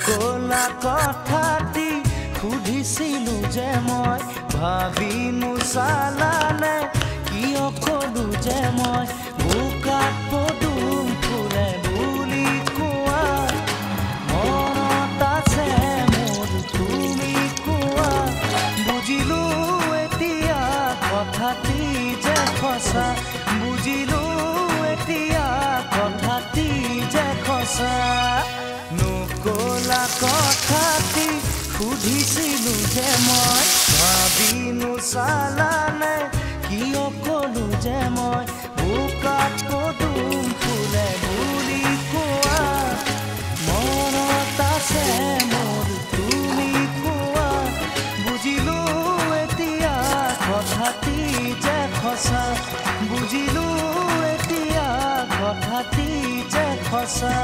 নকলা কথাটি সুধিছিলো যে মই ভাবি নুচালানে কিয় কলো যে মই বোকাত পদুম ফুলে বুলি কোৱা মনত আছে মোৰ তুমি কোৱা বুজিলো এতিয়া কথাটি যে সঁচা বুজিলো এতিয়া কথাটি যে সঁচা নকলা কথাটি সুধিছিলো যে মই ভাবি নুচালানে কিয় কলো যে মই বোকাত পদুম ফুলে বুলি কোৱা মনত আছে মোৰ তুমি কোৱা বুজিলো এতিয়া কথাটি যে সঁচা বুজিলো এতিয়া কথাটি যে সঁচা